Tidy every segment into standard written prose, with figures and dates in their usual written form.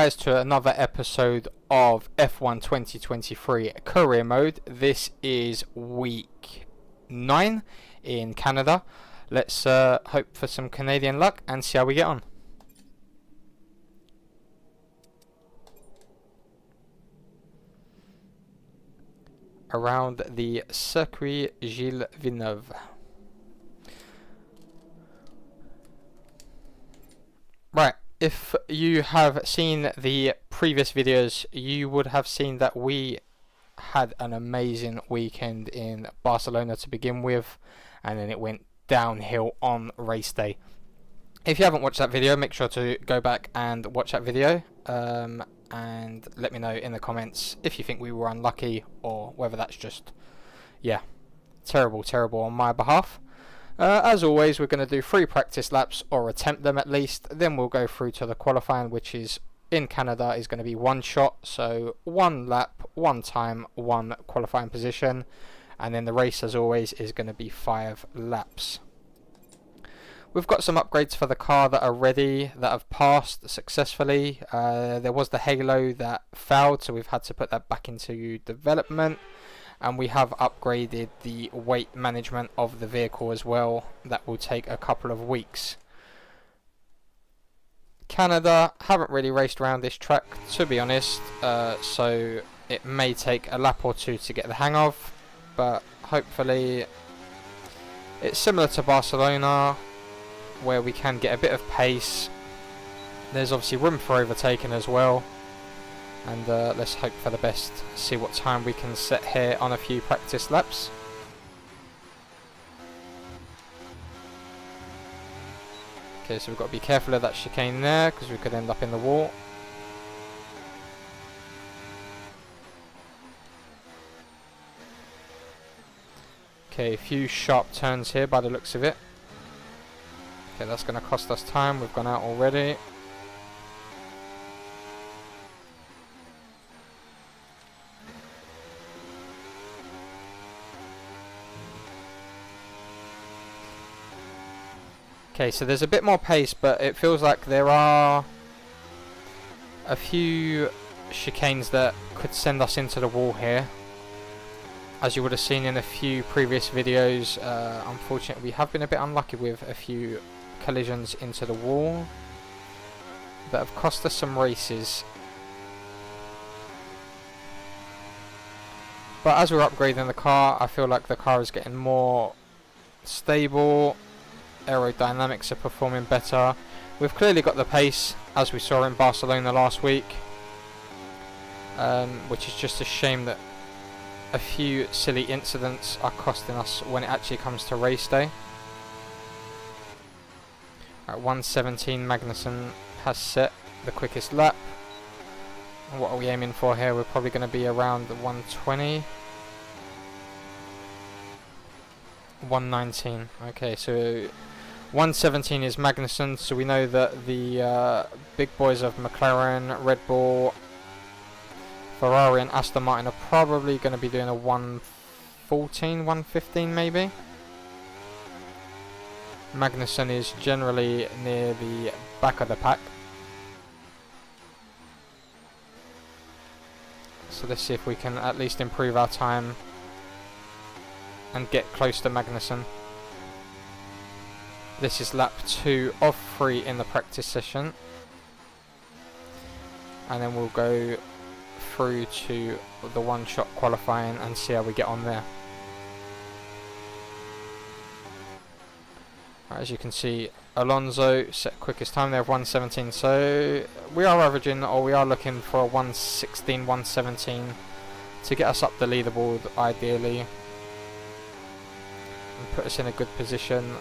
guys to another episode of F1 2023 Career Mode. This is week 9 in Canada. Let's hope for some Canadian luck and see how we get on. Around the Circuit Gilles Villeneuve. Right. If you have seen the previous videos, you would have seen that we had an amazing weekend in Barcelona to begin with, and then it went downhill on race day. If you haven't watched that video, make sure to go back and watch that video, and let me know in the comments if you think we were unlucky or whether that's just, terrible on my behalf. As always, we're going to do 3 practice laps, or attempt them at least. Then we'll go through to the qualifying, which is in Canada, is going to be 1 shot. So 1 lap, 1 time, 1 qualifying position. And then the race, as always, is going to be 5 laps. We've got some upgrades for the car that are ready, that have passed successfully. There was the halo that failed, so we've had to put that back into development. And we have upgraded the weight management of the vehicle as well. That will take a couple of weeks. Canada, haven't really raced around this track, to be honest, so it may take a lap or 2 to get the hang of, but hopefully it's similar to Barcelona, where we can get a bit of pace. There's obviously room for overtaking as well. And let's hope for the best, see what time we can set here on a few practice laps. Okay, so we've got to be careful of that chicane there, because we could end up in the wall. Okay, a few sharp turns here by the looks of it. Okay, that's going to cost us time, we've gone out already. Okay, so there's a bit more pace, but it feels like there are a few chicanes that could send us into the wall here. As you would have seen in a few previous videos, unfortunately we have been a bit unlucky with a few collisions into the wall that have cost us some races. But as we're upgrading the car, I feel like the car is getting more stable. Aerodynamics are performing better. We've clearly got the pace, as we saw in Barcelona last week, which is just a shame that a few silly incidents are costing us when it actually comes to race day. At 1:17, Magnussen has set the quickest lap. What are we aiming for here? We're probably going to be around the 1:20. 1:19. Okay, so 1:17 is Magnussen, so we know that the big boys of McLaren, Red Bull, Ferrari and Aston Martin are probably going to be doing a 1:14, 1:15 maybe. Magnussen is generally near the back of the pack. So let's see if we can at least improve our time and get close to Magnussen. This is lap 2 of 3 in the practice session. And then we'll go through to the 1-shot qualifying and see how we get on there. As you can see, Alonso set quickest time there of 1:17. So we are averaging, or we are looking for a 1:16, 1:17 to get us up the leaderboard ideally. And put us in a good position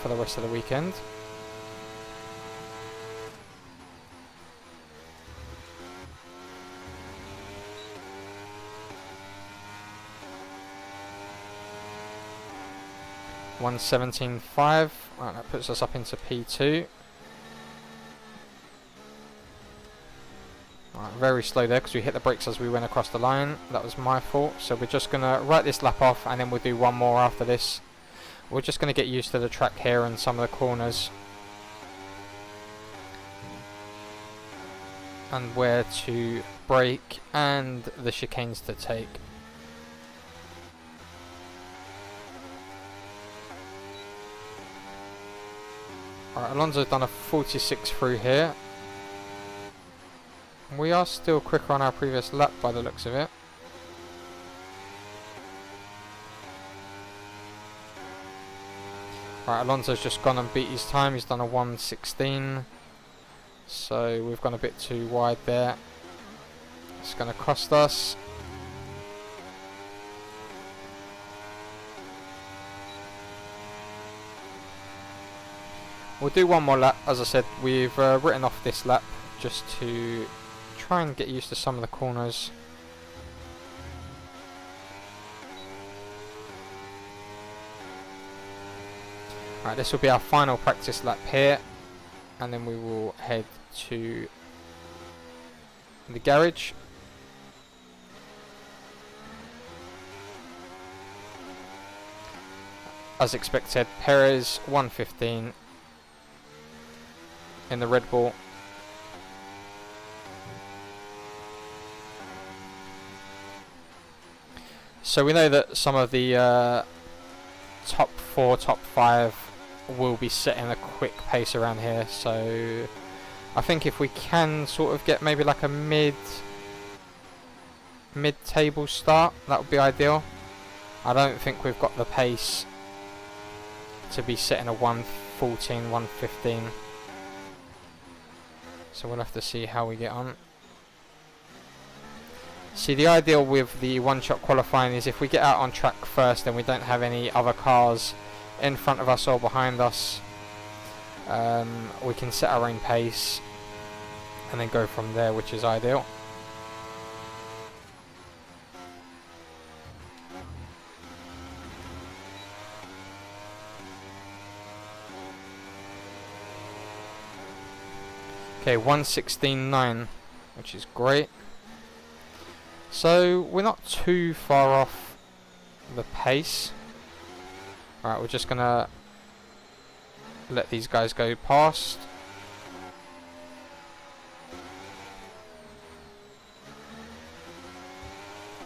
for the rest of the weekend. .117.5. Right, that puts us up into P2. Right, very slow there because we hit the brakes as we went across the line. That was my fault. So we're just going to write this lap off and then we'll do one more after this. We're just going to get used to the track here and some of the corners. and where to brake and the chicanes to take. Alright, Alonso's done a 46 through here. We are still quicker on our previous lap by the looks of it. Alright, Alonso's just gone and beat his time. He's done a 1:16. So we've gone a bit too wide there. It's going to cost us. We'll do one more lap. As I said, we've written off this lap just to try and get used to some of the corners. Right, this will be our final practice lap here, and then we will head to the garage. As expected, Perez 1:15 in the Red Bull. So we know that some of the top 4, top 5 will be setting a quick pace around here, so I think if we can sort of get maybe like a mid-table start, that would be ideal. I don't think we've got the pace to be setting a 1:14, 1:15. So we'll have to see how we get on. See, the ideal with the one-shot qualifying is if we get out on track first, then we don't have any other cars in front of us or behind us. We can set our own pace and then go from there, which is ideal. Okay, 1:16.9, which is great. So we're not too far off the pace. Alright, we're just gonna let these guys go past.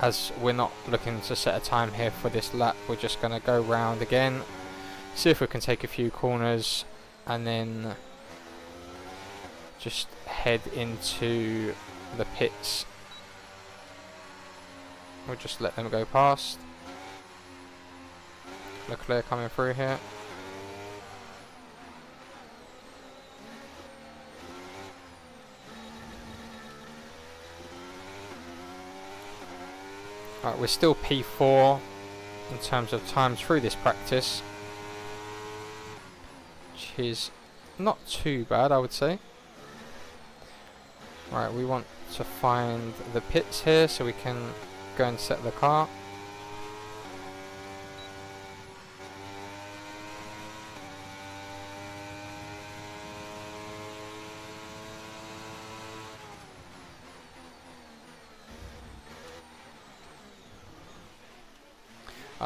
As we're not looking to set a time here for this lap, we're just gonna go round again, see if we can take a few corners, and then just head into the pits. We'll just let them go past. Leclerc coming through here. Alright, we're still P4 in terms of times through this practice, which is not too bad, I would say. Right, we want to find the pits here so we can go and set the car.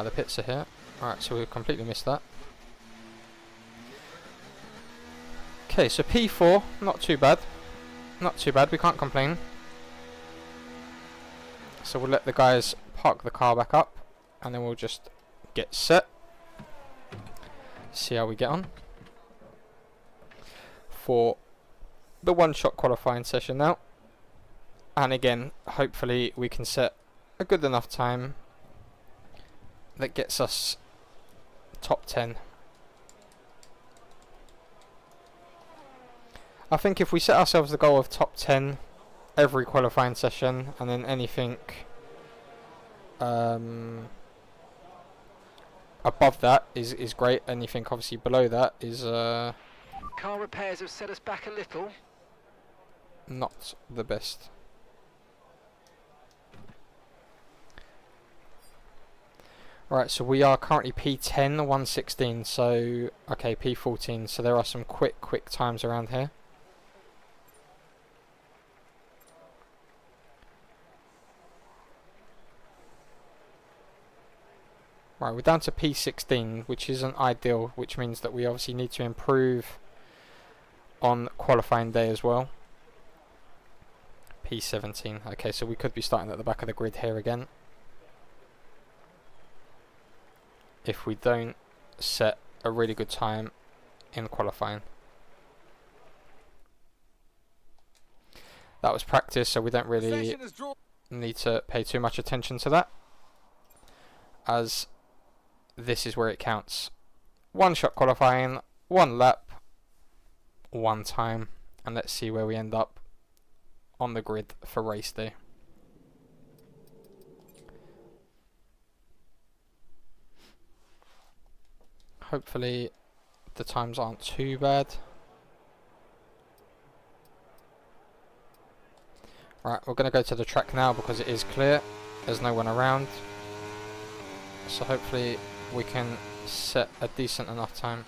The pits are here. Alright, so we've completely missed that. Okay, so P4, not too bad. Not too bad, we can't complain. So we'll let the guys park the car back up, and then we'll just get set. See how we get on for the one-shot qualifying session now. And again, hopefully we can set a good enough time that gets us top 10. I think if we set ourselves the goal of top 10 every qualifying session, and then anything above that is great. Anything obviously below that is car repairs have set us back a little. Not the best. Right, so we are currently P10, 1:16, so okay, P14, so there are some quick times around here. Right, we're down to P16, which isn't ideal, which means that we obviously need to improve on qualifying day as well. P17. Okay, so we could be starting at the back of the grid here again. If we don't set a really good time in qualifying. That was practice, so we don't really need to pay too much attention to that, as this is where it counts. One shot qualifying, one lap, one time, and let's see where we end up on the grid for race day. Hopefully the times aren't too bad. Right, we're going to go to the track now because it is clear. There's no one around. So hopefully we can set a decent enough time.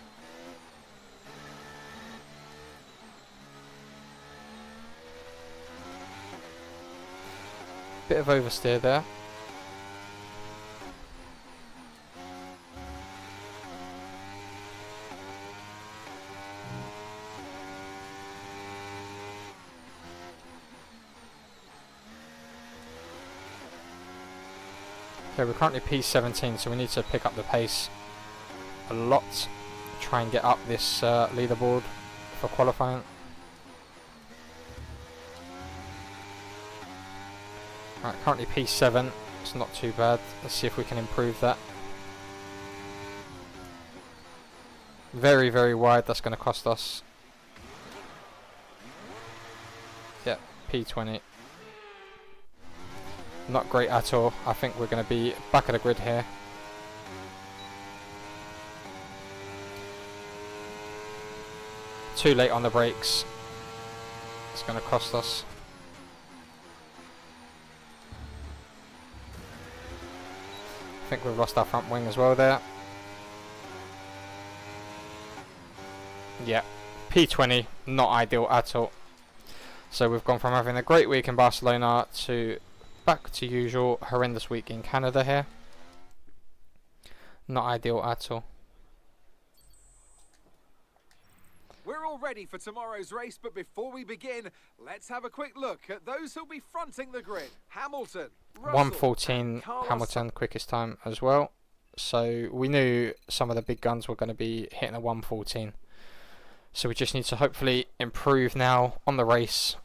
Bit of oversteer there. Okay, we're currently P17, so we need to pick up the pace a lot. Try and get up this leaderboard for qualifying. Right, currently P7. It's not too bad. Let's see if we can improve that. Very, very wide. That's going to cost us. Yeah, P20. Not great at all. I think we're going to be back of the grid here. Too late on the brakes. It's going to cost us. I think we've lost our front wing as well there. Yeah, P20, not ideal at all. So we've gone from having a great week in Barcelona to back to usual horrendous week in Canada here. Not ideal at all. We're all ready for tomorrow's race, but before we begin, let's have a quick look at those who'll be fronting the grid. Hamilton, Russell, 1:14 Hamilton, quickest time as well. So we knew some of the big guns were going to be hitting a 1:14. So we just need to hopefully improve now on the race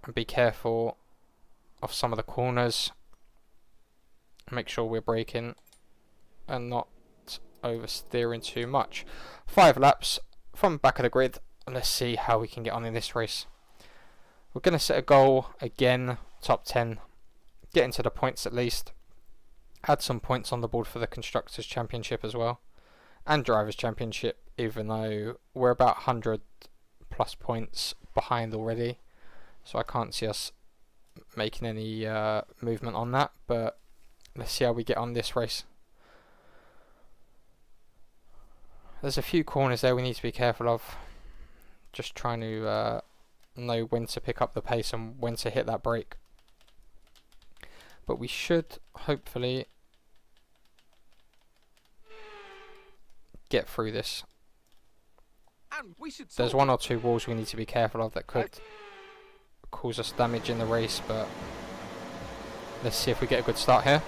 and be careful of some of the corners. Make sure we're braking and not oversteering too much. 5 laps from back of the grid. Let's see how we can get on in this race. We're going to set a goal again, top 10. Get into the points at least. Add some points on the board for the Constructors' Championship as well. And Drivers' Championship, even though we're about 100 plus points behind already. So I can't see us making any movement on that. But let's see how we get on this race. There's a few corners there we need to be careful of. Just trying to know when to pick up the pace and when to hit that brake. But we should hopefully get through this. And we should There's 1 or 2 walls we need to be careful of that could cause us damage in the race, but let's see if we get a good start here.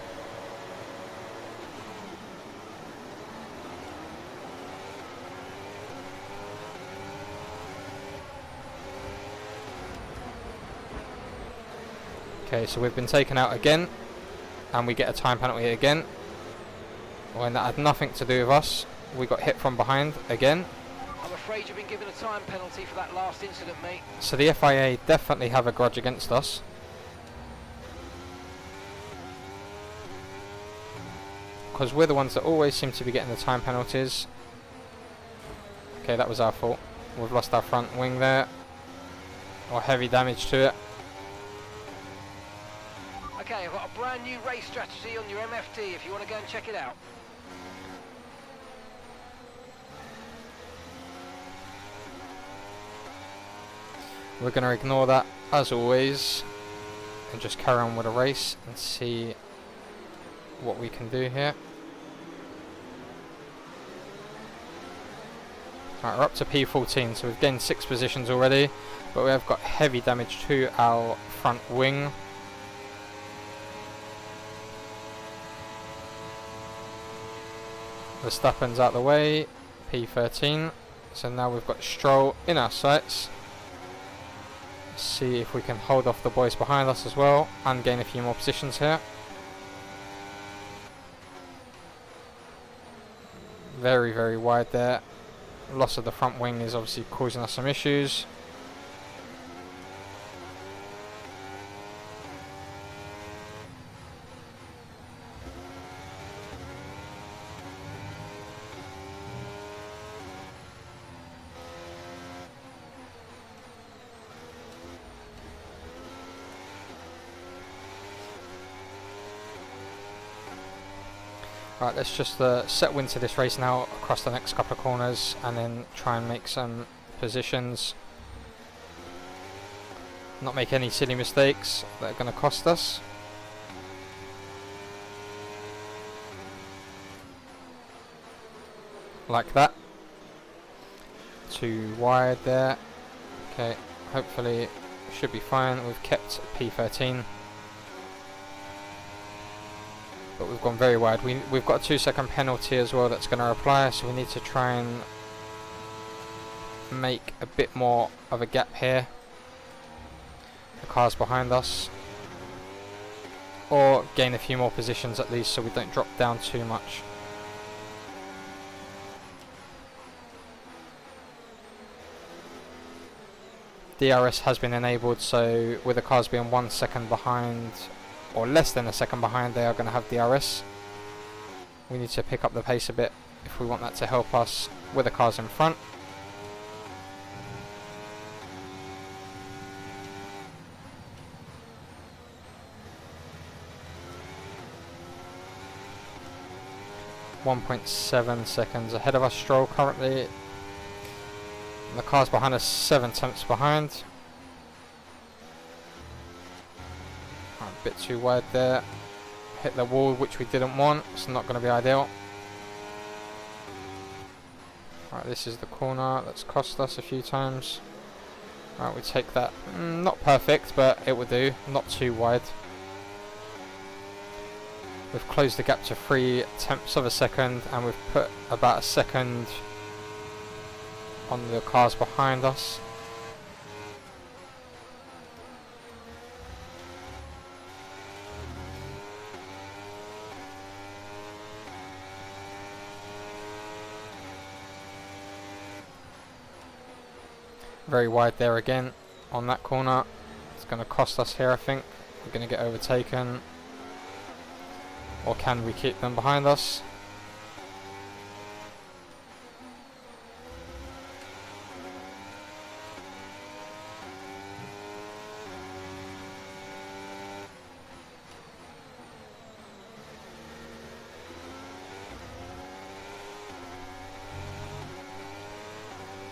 Okay, so we've been taken out again, and we get a time penalty again. When that had nothing to do with us, we got hit from behind again. I'm afraid you've been given a time penalty for that last incident, mate. So the FIA definitely have a grudge against us. Because we're the ones that always seem to be getting the time penalties. Okay, that was our fault. We've lost our front wing there. Or heavy damage to it. Okay, I've got a brand new race strategy on your MFD if you want to go and check it out. We're going to ignore that as always and just carry on with the race and see what we can do here. Right, we're up to P14, so we've gained 6 positions already, but we have got heavy damage to our front wing. Verstappen's out the way, P13. So now we've got Stroll in our sights. See if we can hold off the boys behind us as well and gain a few more positions here. Very, very wide there. Loss of the front wing is obviously causing us some issues. Right, let's just set wind to this race now across the next couple of corners and then try and make some positions. Not make any silly mistakes that are going to cost us. Like that. Too wide there. Okay, hopefully should be fine. We've kept P13. But we've gone very wide. We've got a 2-second penalty as well that's going to apply, so we need to try and make a bit more of a gap here. The cars behind us. Or gain a few more positions at least so we don't drop down too much. DRS has been enabled, so with the cars being 1 second behind or less than a second behind, they are going to have DRS. We need to pick up the pace a bit if we want that to help us with the cars in front. .7 seconds ahead of us, Stroll currently. And the cars behind us 7 tenths behind. A bit too wide there. Hit the wall, which we didn't want. It's not going to be ideal. Right, this is the corner that's cost us a few times. Right, we take that. Not perfect, but it will do. Not too wide. We've closed the gap to 3 tenths of a second, and we've put about a second on the cars behind us. Very wide there again on that corner. It's going to cost us here, I think. We're going to get overtaken. Or can we keep them behind us?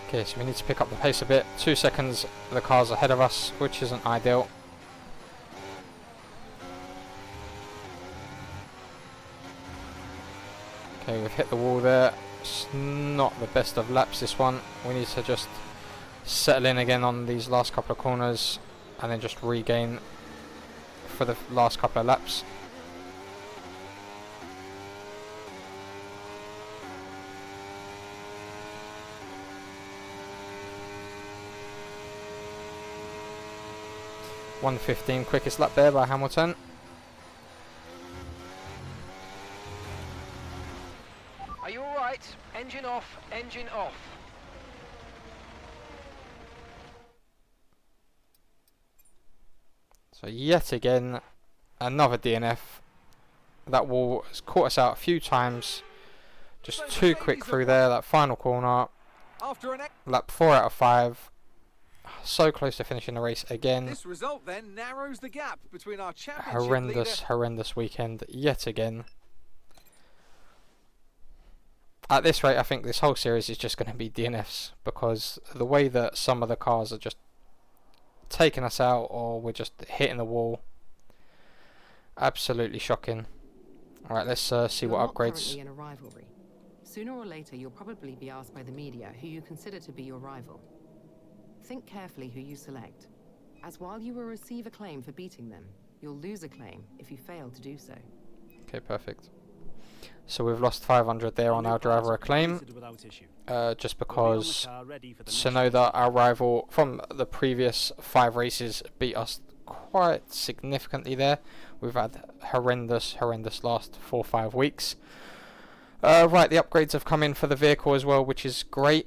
Okay, so we need to pick up the pace a bit. 2 seconds, the car's ahead of us, which isn't ideal. Okay, we've hit the wall there. It's not the best of laps, this one. We need to just settle in again on these last couple of corners and then just regain for the last couple of laps. .115 quickest lap there by Hamilton. Are you alright? Engine off, engine off. So yet again, another DNF. That wall has caught us out a few times. Just too quick through there, that final corner. After an Lap 4 out of 5. So close to finishing the race again. This result then narrows the gap between our championship leader. Horrendous weekend yet again. At this rate, I think this whole series is just going to be DNFs, because the way that some of the cars are just taking us out, or we're just hitting the wall, absolutely shocking. Alright, let's see what upgrades. In a rivalry. Sooner or later, you'll probably be asked by the media who you consider to be your rival. Think carefully who you select, as while you will receive acclaim for beating them, you'll lose acclaim if you fail to do so. Okay, perfect. So we've lost 500 there on our driver acclaim, just because Tsunoda, our rival from the previous 5 races, beat us quite significantly there. We've had horrendous last 4-5 weeks. Right, the upgrades have come in for the vehicle as well, which is great.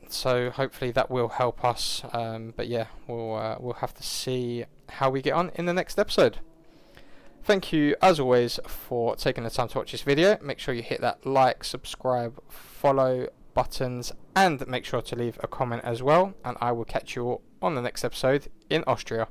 So hopefully that will help us. But yeah, we'll have to see how we get on in the next episode. Thank you, as always, for taking the time to watch this video. Make sure you hit that like, subscribe, follow buttons, and make sure to leave a comment as well. And I will catch you all on the next episode in Austria.